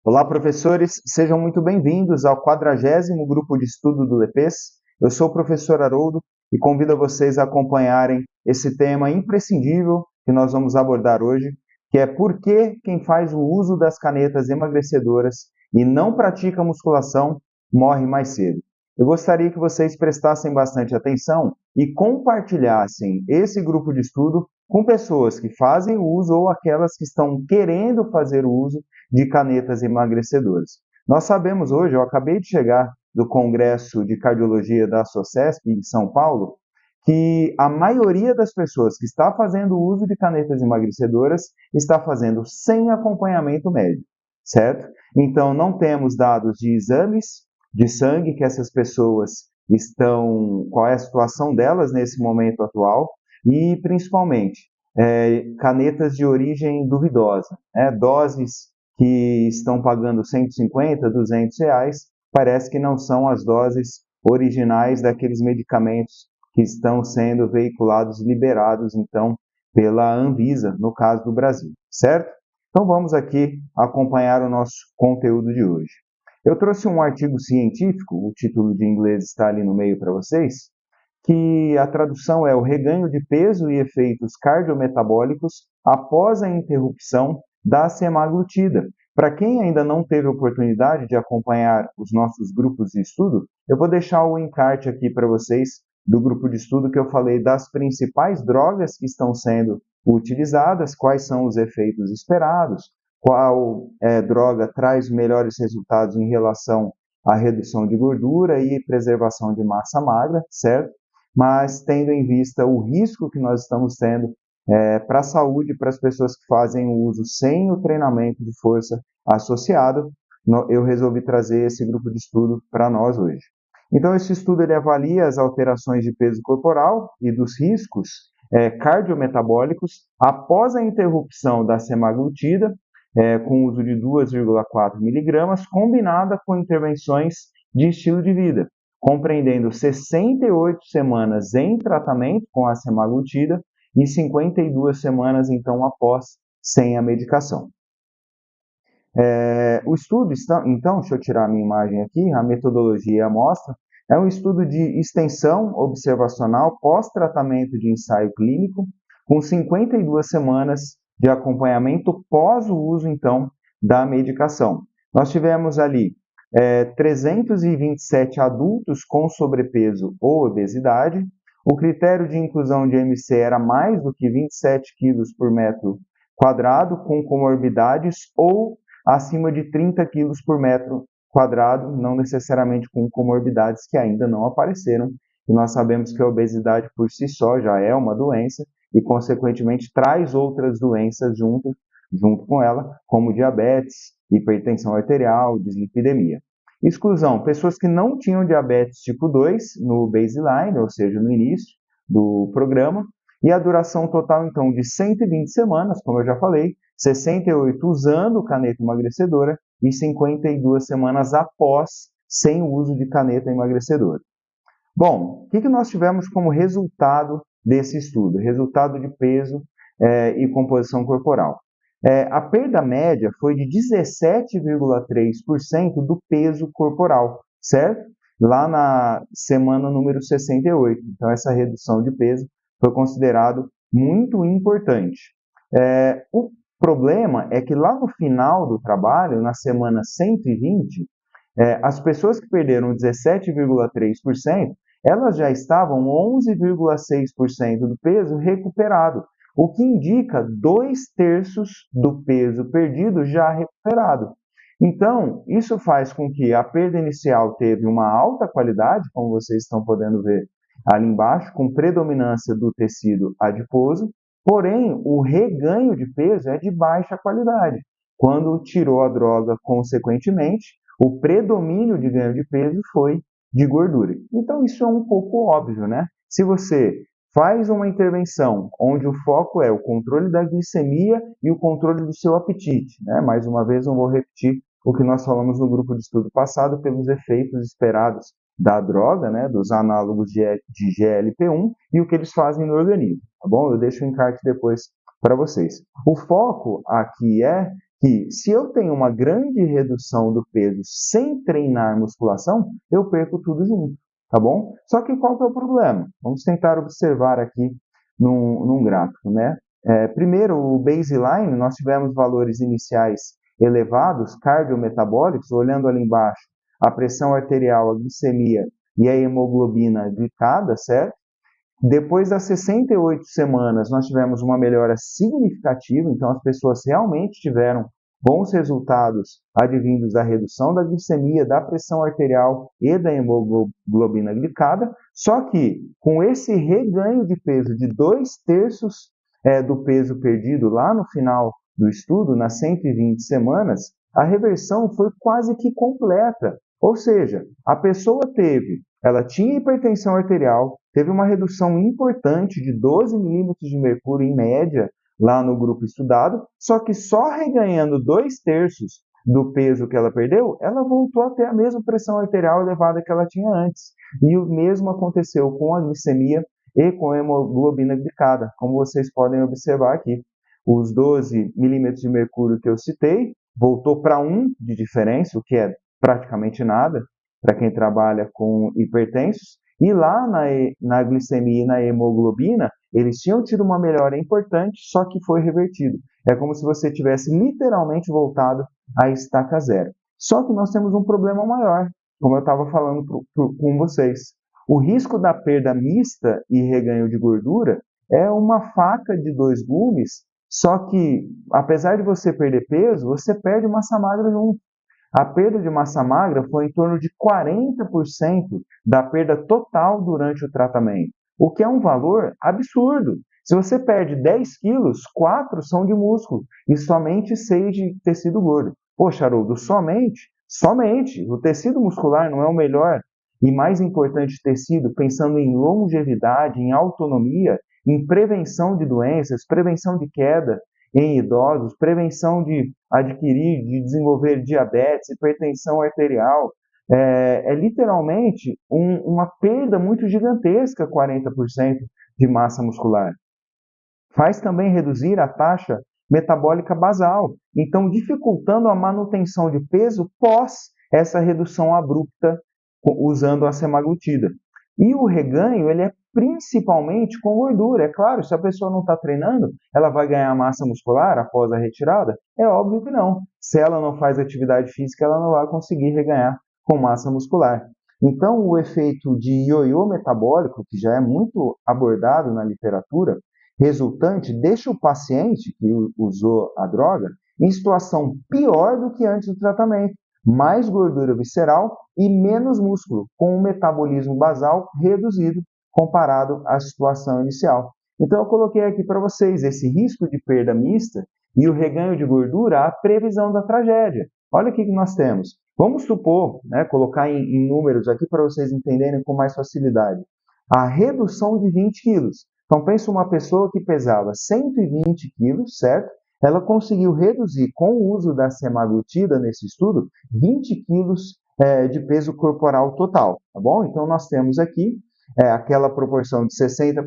Olá, professores, sejam muito bem-vindos ao 40º Grupo de Estudo do LEPES. Eu sou o professor Haroldo e convido vocês a acompanharem esse tema imprescindível que nós vamos abordar hoje, que é por que quem faz o uso das canetas emagrecedoras e não pratica musculação morre mais cedo. Eu gostaria que vocês prestassem bastante atenção e compartilhassem esse grupo de estudo com pessoas que fazem o uso ou aquelas que estão querendo fazer o uso de canetas emagrecedoras. Nós sabemos hoje, eu acabei de chegar do Congresso de Cardiologia da SOCESP em São Paulo, que a maioria das pessoas que está fazendo uso de canetas emagrecedoras está fazendo sem acompanhamento médico, certo? Então, não temos dados de exames de sangue que essas pessoas estão, qual é a situação delas nesse momento atual e, principalmente, canetas de origem duvidosa, doses que estão pagando 150, 200 reais, parece que não são as doses originais daqueles medicamentos que estão sendo veiculados e liberados, então, pela Anvisa, no caso do Brasil, certo? Então vamos aqui acompanhar o nosso conteúdo de hoje. Eu trouxe um artigo científico, o título de inglês está ali no meio para vocês, que a tradução é o reganho de peso e efeitos cardiometabólicos após a interrupção da semaglutida. Para quem ainda não teve oportunidade de acompanhar os nossos grupos de estudo, eu vou deixar o encarte aqui para vocês do grupo de estudo que eu falei das principais drogas que estão sendo utilizadas, quais são os efeitos esperados, qual droga traz melhores resultados em relação à redução de gordura e preservação de massa magra, certo? Mas tendo em vista o risco que nós estamos tendo para a saúde, para as pessoas que fazem o uso sem o treinamento de força associado, eu resolvi trazer esse grupo de estudo para nós hoje. Então, esse estudo ele avalia as alterações de peso corporal e dos riscos cardiometabólicos após a interrupção da semaglutida, com o uso de 2,4 miligramas, combinada com intervenções de estilo de vida, compreendendo 68 semanas em tratamento com a semaglutida e 52 semanas, então, após, sem a medicação. O estudo, então, deixa eu tirar a minha imagem aqui, a metodologia e a amostra, é um estudo de extensão observacional pós-tratamento de ensaio clínico, com 52 semanas de acompanhamento pós o uso, então, da medicação. Nós tivemos ali 327 adultos com sobrepeso ou obesidade. O critério de inclusão de MC era mais do que 27 quilos por metro quadrado, com comorbidades ou acima de 30 quilos por metro quadrado, não necessariamente com comorbidades que ainda não apareceram. E nós sabemos que a obesidade por si só já é uma doença e, consequentemente, traz outras doenças junto com ela, como diabetes, hipertensão arterial, dislipidemia. Exclusão: pessoas que não tinham diabetes tipo 2 no baseline, ou seja, no início do programa, e a duração total, então, de 120 semanas, como eu já falei, 68 usando caneta emagrecedora e 52 semanas após, sem o uso de caneta emagrecedora. Bom, o que nós tivemos como resultado desse estudo? Resultado de peso e composição corporal. A perda média foi de 17,3% do peso corporal, certo? Lá na semana número 68. Então, essa redução de peso foi considerado muito importante. O problema é que lá no final do trabalho, na semana 120, as pessoas que perderam 17,3%, elas já estavam 11,6% do peso recuperado, o que indica 2/3 do peso perdido já recuperado. Então, isso faz com que a perda inicial teve uma alta qualidade, como vocês estão podendo ver ali embaixo, com predominância do tecido adiposo, porém, o reganho de peso é de baixa qualidade. Quando tirou a droga, consequentemente, o predomínio de ganho de peso foi de gordura. Então, isso é um pouco óbvio, né? Se você faz uma intervenção onde o foco é o controle da glicemia e o controle do seu apetite, né? Mais uma vez, não vou repetir o que nós falamos no grupo de estudo passado pelos efeitos esperados da droga, né? Dos análogos de GLP-1 e o que eles fazem no organismo, tá bom? Eu deixo o encarte depois para vocês. O foco aqui é que se eu tenho uma grande redução do peso sem treinar musculação, eu perco tudo junto, tá bom? Só que qual que é o problema? Vamos tentar observar aqui num gráfico, né? Primeiro, o baseline, nós tivemos valores iniciais elevados, cardiometabólicos, olhando ali embaixo, a pressão arterial, a glicemia e a hemoglobina glicada, certo? Depois das 68 semanas, nós tivemos uma melhora significativa, então as pessoas realmente tiveram bons resultados advindos da redução da glicemia, da pressão arterial e da hemoglobina glicada, só que com esse reganho de peso de 2/3 do peso perdido lá no final do estudo, nas 120 semanas, a reversão foi quase que completa. Ou seja, a pessoa ela tinha hipertensão arterial, teve uma redução importante de 12 milímetros de mercúrio em média lá no grupo estudado, só que só reganhando 2/3 do peso que ela perdeu, ela voltou a ter a mesma pressão arterial elevada que ela tinha antes. E o mesmo aconteceu com a glicemia e com a hemoglobina glicada, como vocês podem observar aqui. Os 12 milímetros de mercúrio que eu citei, voltou para 1 de diferença, o que é praticamente nada para quem trabalha com hipertensos, e lá na glicemia e na hemoglobina, eles tinham tido uma melhora importante, só que foi revertido. É como se você tivesse literalmente voltado à estaca zero. Só que nós temos um problema maior, como eu estava falando com vocês. O risco da perda mista e reganho de gordura é uma faca de 2 gumes, só que, apesar de você perder peso, você perde massa magra junto. A perda de massa magra foi em torno de 40% da perda total durante o tratamento, o que é um valor absurdo. Se você perde 10 quilos, 4 são de músculo e somente 6 de tecido gordo. Poxa, Haroldo, somente? Somente. O tecido muscular não é o melhor e mais importante tecido, pensando em longevidade, em autonomia, em prevenção de doenças, prevenção de queda em idosos, prevenção de adquirir, de desenvolver diabetes, hipertensão arterial. É literalmente uma perda muito gigantesca, 40% de massa muscular. Faz também reduzir a taxa metabólica basal, então dificultando a manutenção de peso pós essa redução abrupta usando a semaglutida. E o reganho, ele é principalmente com gordura. É claro, se a pessoa não está treinando, ela vai ganhar massa muscular após a retirada? É óbvio que não. Se ela não faz atividade física, ela não vai conseguir reganhar com massa muscular. Então, o efeito de ioiô metabólico, que já é muito abordado na literatura, resultante deixa o paciente que usou a droga em situação pior do que antes do tratamento. Mais gordura visceral e menos músculo, com um metabolismo basal reduzido comparado à situação inicial. Então, eu coloquei aqui para vocês esse risco de perda mista e o reganho de gordura, a previsão da tragédia. Olha o que nós temos. Vamos supor, colocar em números aqui para vocês entenderem com mais facilidade. A redução de 20 quilos. Então, pensa uma pessoa que pesava 120 quilos, certo? Ela conseguiu reduzir, com o uso da semaglutida nesse estudo, 20 quilos de peso corporal total, tá bom? Então, nós temos aqui aquela proporção de 60%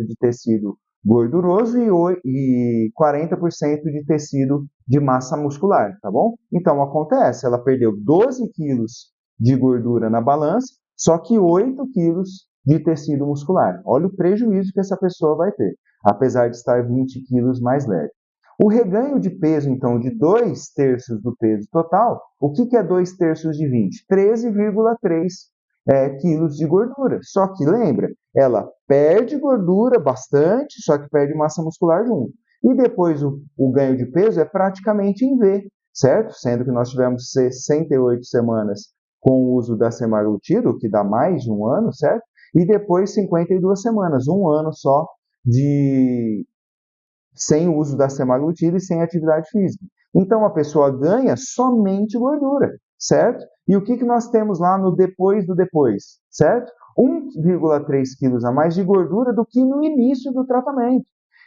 de tecido gorduroso e 40% de tecido de massa muscular, tá bom? Então, acontece, ela perdeu 12 quilos de gordura na balança, só que 8 quilos de tecido muscular. Olha o prejuízo que essa pessoa vai ter, apesar de estar 20 quilos mais leve. O reganho de peso, então, de 2/3 do peso total, o que é 2/3 de 20? 13,3 quilos de gordura. Só que, lembra, ela perde gordura bastante, só que perde massa muscular junto. E depois o ganho de peso é praticamente em V, certo? Sendo que nós tivemos 68 semanas com o uso da semaglutida, o que dá mais de um ano, certo? E depois 52 semanas, um ano só sem o uso da semaglutida e sem atividade física. Então, a pessoa ganha somente gordura, certo? E o que nós temos lá no depois do depois, certo? 1,3 quilos a mais de gordura do que no início do tratamento.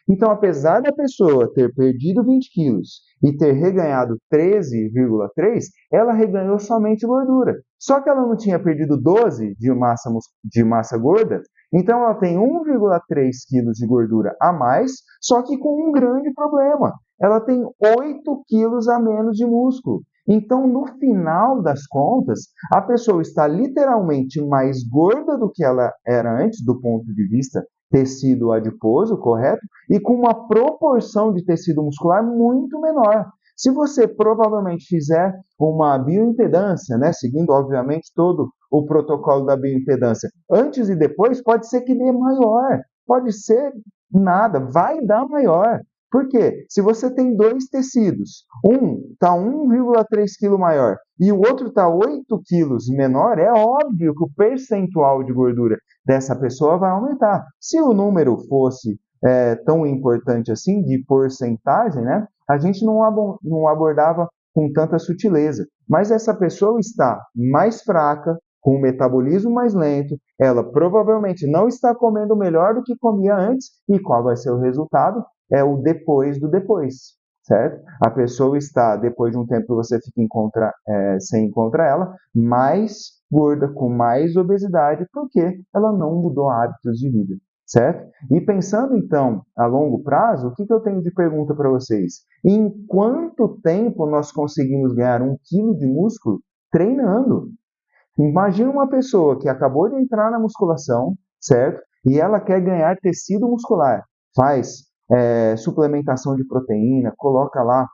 Então, apesar da pessoa ter perdido 20 quilos e ter reganhado 13,3, ela reganhou somente gordura. Só que ela não tinha perdido 12 de massa gorda Então ela tem 1,3 quilos de gordura a mais, só que com um grande problema. Ela tem 8 quilos a menos de músculo. Então, no final das contas, a pessoa está literalmente mais gorda do que ela era antes, do ponto de vista tecido adiposo, correto? E com uma proporção de tecido muscular muito menor. Se você provavelmente fizer uma bioimpedância, né, seguindo obviamente todo o protocolo da bioimpedância, antes e depois, pode ser que dê maior, pode ser nada, vai dar maior. Por quê? Se você tem dois tecidos, um está 1,3 kg maior e o outro está 8 quilos menor, é óbvio que o percentual de gordura dessa pessoa vai aumentar. Se o número fosse tão importante assim, de porcentagem, né, a gente não abordava com tanta sutileza. Mas essa pessoa está mais fraca, com o metabolismo mais lento, ela provavelmente não está comendo melhor do que comia antes, e qual vai ser o resultado? É o depois do depois, certo? A pessoa está, depois de um tempo que você fica sem encontrar ela, mais gorda, com mais obesidade, porque ela não mudou hábitos de vida, certo? E pensando então a longo prazo, o que eu tenho de pergunta para vocês? Em quanto tempo nós conseguimos ganhar 1 quilo de músculo treinando? Imagina uma pessoa que acabou de entrar na musculação, certo? E ela quer ganhar tecido muscular. Faz suplementação de proteína, coloca lá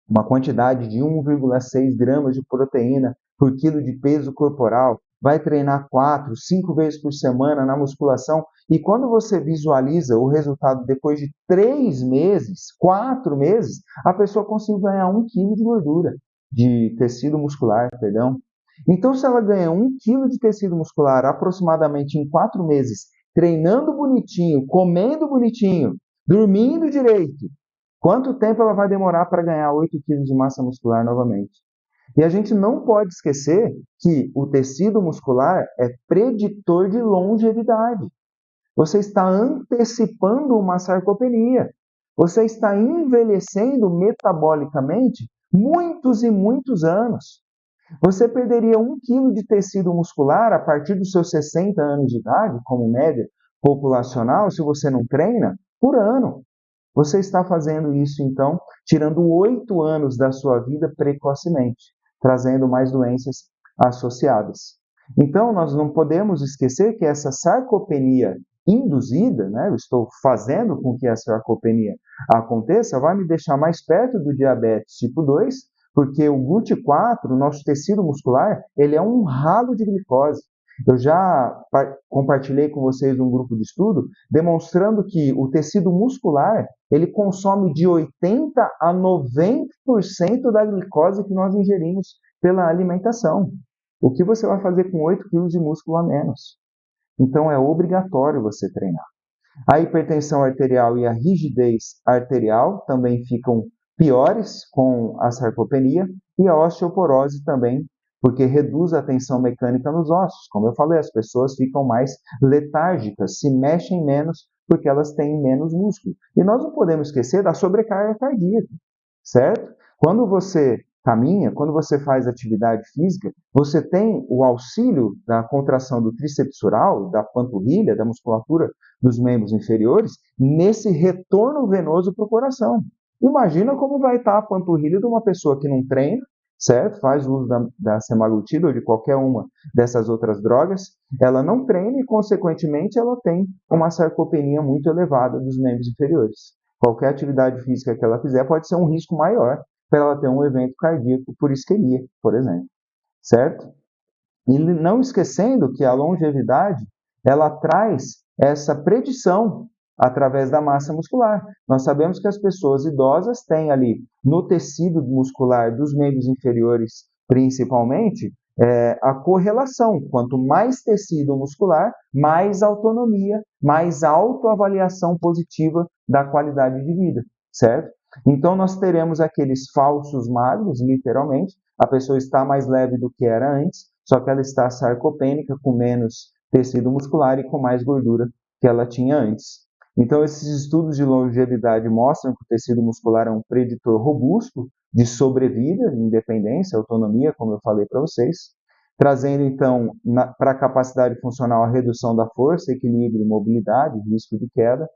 uma quantidade de 1,6 gramas de proteína por quilo de peso corporal, vai treinar 4, 5 vezes por semana na musculação, e quando você visualiza o resultado depois de 3 meses, 4 meses, a pessoa consegue ganhar 1 quilo de gordura, de tecido muscular, perdão. Então, se ela ganha 1 quilo de tecido muscular aproximadamente em 4 meses, treinando bonitinho, comendo bonitinho, dormindo direito, quanto tempo ela vai demorar para ganhar 8 quilos de massa muscular novamente? E a gente não pode esquecer que o tecido muscular é preditor de longevidade. Você está antecipando uma sarcopenia. Você está envelhecendo metabolicamente muitos e muitos anos. Você perderia 1 quilo de tecido muscular a partir dos seus 60 anos de idade, como média populacional, se você não treina, por ano. Você está fazendo isso, então, tirando 8 anos da sua vida precocemente, trazendo mais doenças associadas. Então, nós não podemos esquecer que essa sarcopenia induzida, né, eu estou fazendo com que a sarcopenia aconteça, vai me deixar mais perto do diabetes tipo 2, porque o GLUT4, o nosso tecido muscular, ele é um ralo de glicose. Eu já compartilhei com vocês um grupo de estudo demonstrando que o tecido muscular ele consome de 80 a 90% da glicose que nós ingerimos pela alimentação. O que você vai fazer com 8 quilos de músculo a menos? Então é obrigatório você treinar. A hipertensão arterial e a rigidez arterial também ficam piores com a sarcopenia e a osteoporose também, porque reduz a tensão mecânica nos ossos. Como eu falei, as pessoas ficam mais letárgicas, se mexem menos porque elas têm menos músculo. E nós não podemos esquecer da sobrecarga cardíaca, certo? Quando você caminha, quando você faz atividade física, você tem o auxílio da contração do tríceps oral, da panturrilha, da musculatura dos membros inferiores, nesse retorno venoso para o coração. Imagina como vai estar a panturrilha de uma pessoa que não treina, certo? Faz uso da semaglutida ou de qualquer uma dessas outras drogas, ela não treina e, consequentemente, ela tem uma sarcopenia muito elevada dos membros inferiores. Qualquer atividade física que ela fizer pode ser um risco maior para ela ter um evento cardíaco por isquemia, por exemplo, certo? E não esquecendo que a longevidade, ela traz essa predição através da massa muscular. Nós sabemos que as pessoas idosas têm ali no tecido muscular dos membros inferiores, principalmente, a correlação. Quanto mais tecido muscular, mais autonomia, mais autoavaliação positiva da qualidade de vida, certo? Então, nós teremos aqueles falsos magros, literalmente, a pessoa está mais leve do que era antes, só que ela está sarcopênica, com menos tecido muscular e com mais gordura que ela tinha antes. Então, esses estudos de longevidade mostram que o tecido muscular é um preditor robusto de sobrevida, independência, autonomia, como eu falei para vocês. trazendo então para a capacidade funcional a redução da força, equilíbrio e mobilidade, risco de queda,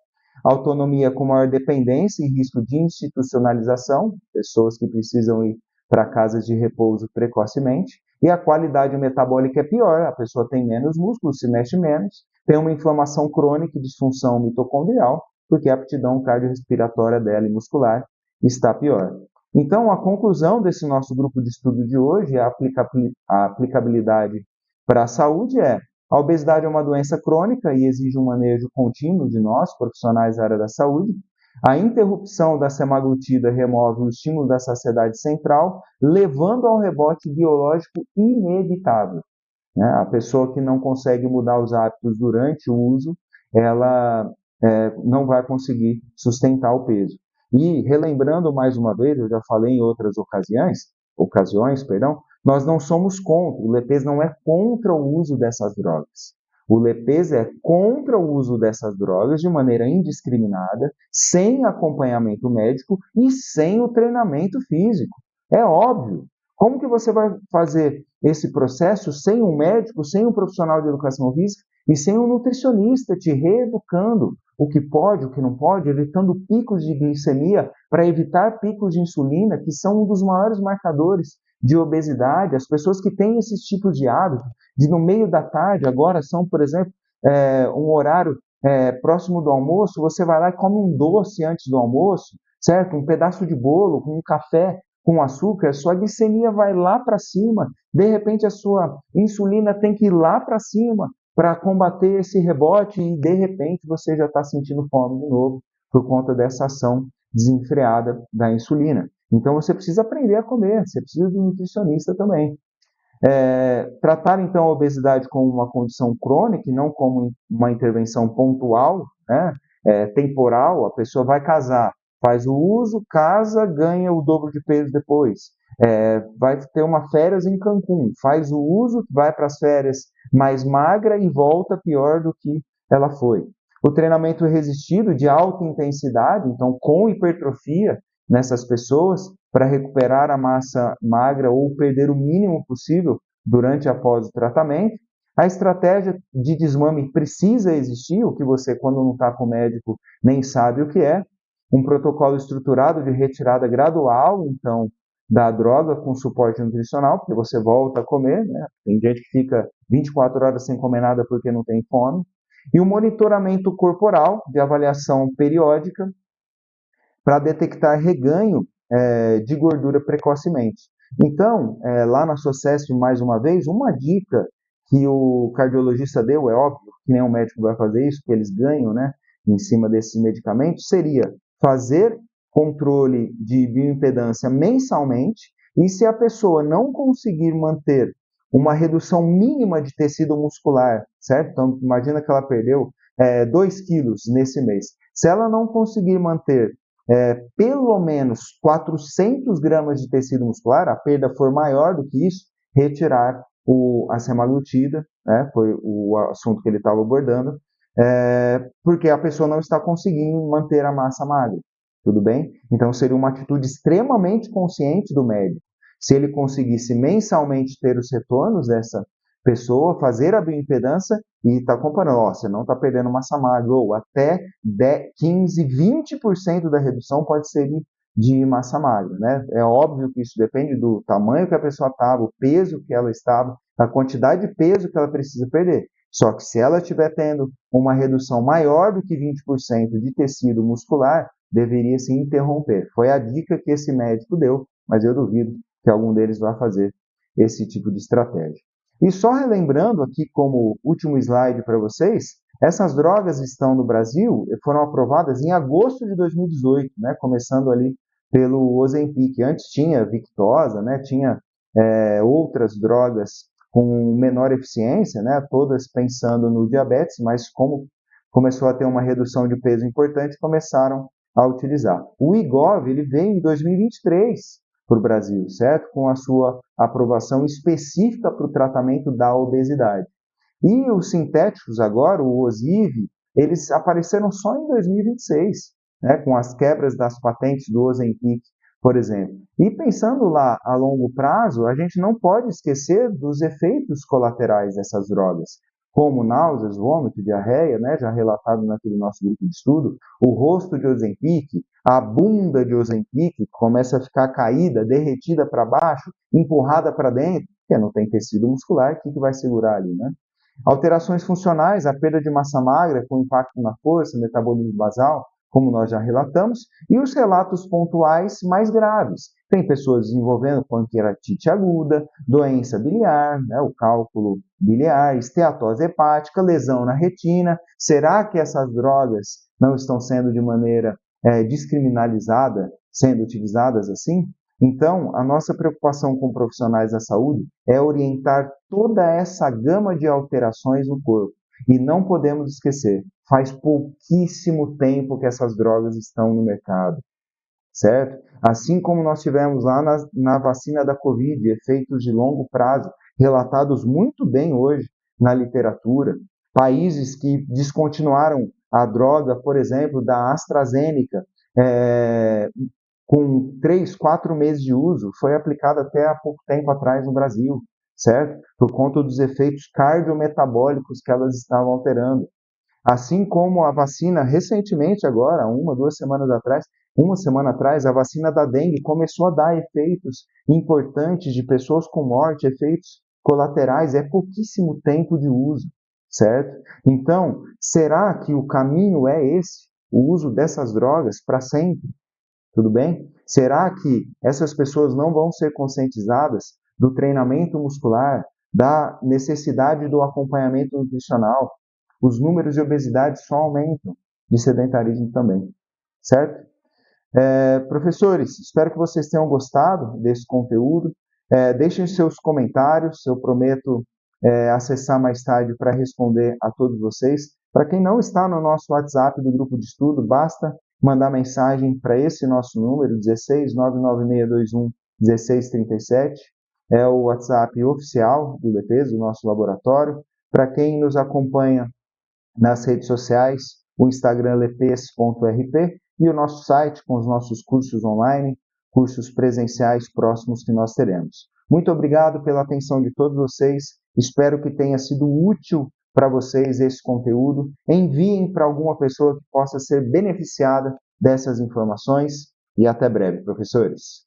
autonomia com maior dependência e risco de institucionalização, pessoas que precisam ir para casas de repouso precocemente, e a qualidade metabólica é pior, a pessoa tem menos músculos, se mexe menos, tem uma inflamação crônica e disfunção mitocondrial, porque a aptidão cardiorrespiratória dela e muscular está pior. Então, a conclusão desse nosso grupo de estudo de hoje, a aplicabilidade para a saúde é: a obesidade é uma doença crônica e exige um manejo contínuo de nós, profissionais da área da saúde. A interrupção da semaglutida remove o estímulo da saciedade central, levando ao rebote biológico inevitável. A pessoa que não consegue mudar os hábitos durante o uso, ela não vai conseguir sustentar o peso. E, relembrando mais uma vez, eu já falei em outras ocasiões, nós não somos contra, o LEPES não é contra o uso dessas drogas. O LEPES é contra o uso dessas drogas de maneira indiscriminada, sem acompanhamento médico e sem o treinamento físico. É óbvio. Como que você vai fazer esse processo sem um médico, sem um profissional de educação física e sem um nutricionista te reeducando o que pode, o que não pode, evitando picos de glicemia para evitar picos de insulina, que são um dos maiores marcadores de obesidade? As pessoas que têm esses tipos de hábito, de no meio da tarde, agora são, por exemplo, um horário próximo do almoço, você vai lá e come um doce antes do almoço, certo? Um pedaço de bolo, um café com açúcar, a sua glicemia vai lá para cima, de repente a sua insulina tem que ir lá para cima para combater esse rebote e de repente você já está sentindo fome de novo por conta dessa ação desenfreada da insulina. Então você precisa aprender a comer, você precisa de um nutricionista também. Tratar então a obesidade como uma condição crônica e não como uma intervenção pontual, né? Temporal. A pessoa vai casar, faz o uso, casa, ganha o dobro de peso depois. Vai ter uma férias em Cancún, faz o uso, vai para as férias mais magra e volta pior do que ela foi. O treinamento resistido de alta intensidade, então com hipertrofia nessas pessoas, para recuperar a massa magra ou perder o mínimo possível durante e após o tratamento. A estratégia de desmame precisa existir, o que você, quando não está com o médico, nem sabe o que é. Um protocolo estruturado de retirada gradual, então, da droga com suporte nutricional, porque você volta a comer, né? Tem gente que fica 24 horas sem comer nada porque não tem fome. E o monitoramento corporal, de avaliação periódica, para detectar reganho de gordura precocemente. Então, lá na SOCESP, mais uma vez, uma dica que o cardiologista deu, é óbvio que nem um médico vai fazer isso, que eles ganham, né, em cima desses medicamentos, seria fazer controle de bioimpedância mensalmente, e se a pessoa não conseguir manter uma redução mínima de tecido muscular, certo? Então, imagina que ela perdeu 2 quilos nesse mês. Se ela não conseguir manter pelo menos 400 gramas de tecido muscular, a perda for maior do que isso, retirar a semaglutida, né, foi o assunto que ele estava abordando, porque a pessoa não está conseguindo manter a massa magra, tudo bem? Então seria uma atitude extremamente consciente do médico. Se ele conseguisse mensalmente ter os retornos dessa pessoa, fazer a bioimpedância e está comparando, você não está perdendo massa magra, ou até 10, 15, 20% da redução pode ser de massa magra, né? É óbvio que isso depende do tamanho que a pessoa estava, o peso que ela estava, a quantidade de peso que ela precisa perder. Só que se ela estiver tendo uma redução maior do que 20% de tecido muscular, deveria se interromper. Foi a dica que esse médico deu, mas eu duvido que algum deles vá fazer esse tipo de estratégia. E só relembrando aqui como último slide para vocês, essas drogas estão no Brasil, foram aprovadas em agosto de 2018, né, começando ali pelo Ozempic. Antes tinha Victoza, né, tinha outras drogas com menor eficiência, né, todas pensando no diabetes, mas como começou a ter uma redução de peso importante, começaram a utilizar. O Wegovy, ele veio em 2023 para o Brasil, certo? Com a sua aprovação específica para o tratamento da obesidade. E os sintéticos agora, o Ozivy, eles apareceram só em 2026, né? Com as quebras das patentes do Ozempic por exemplo. E pensando lá a longo prazo, a gente não pode esquecer dos efeitos colaterais dessas drogas, como náuseas, vômito, diarreia, né, já relatado naquele nosso grupo de estudo, o rosto de Ozempic, a bunda de Ozempic começa a ficar caída, derretida para baixo, empurrada para dentro, porque não tem tecido muscular, o que vai segurar ali, né? Alterações funcionais, a perda de massa magra com impacto na força, metabolismo basal, como nós já relatamos, e os relatos pontuais mais graves. Tem pessoas desenvolvendo pancreatite aguda, doença biliar, né, o cálculo biliar, esteatose hepática, lesão na retina. Será que essas drogas não estão sendo de maneira descriminalizada, sendo utilizadas assim? Então, a nossa preocupação com profissionais da saúde é orientar toda essa gama de alterações no corpo. E não podemos esquecer, faz pouquíssimo tempo que essas drogas estão no mercado, certo? Assim como nós tivemos lá na vacina da Covid, efeitos de longo prazo, relatados muito bem hoje na literatura, países que descontinuaram a droga, por exemplo, da AstraZeneca, com 3, 4 meses de uso, foi aplicada até há pouco tempo atrás no Brasil, certo? Por conta dos efeitos cardiometabólicos que elas estavam alterando. Assim como a vacina, recentemente agora, uma semana atrás, a vacina da dengue começou a dar efeitos importantes de pessoas com morte, efeitos colaterais, é pouquíssimo tempo de uso, certo? Então, será que o caminho é esse, o uso dessas drogas para sempre? Tudo bem? Será que essas pessoas não vão ser conscientizadas do treinamento muscular, da necessidade do acompanhamento nutricional? Os números de obesidade só aumentam, de sedentarismo também, certo? Professores, espero que vocês tenham gostado desse conteúdo. Deixem seus comentários, eu prometo acessar mais tarde para responder a todos vocês. Para quem não está no nosso WhatsApp do grupo de estudo, basta mandar mensagem para esse nosso número, 16 99621 1637. É o WhatsApp oficial do LEPES, do nosso laboratório. Para quem nos acompanha nas redes sociais, o Instagram lepes.rp e o nosso site com os nossos cursos online, cursos presenciais próximos que nós teremos. Muito obrigado pela atenção de todos vocês, espero que tenha sido útil para vocês esse conteúdo. Enviem para alguma pessoa que possa ser beneficiada dessas informações e até breve, professores.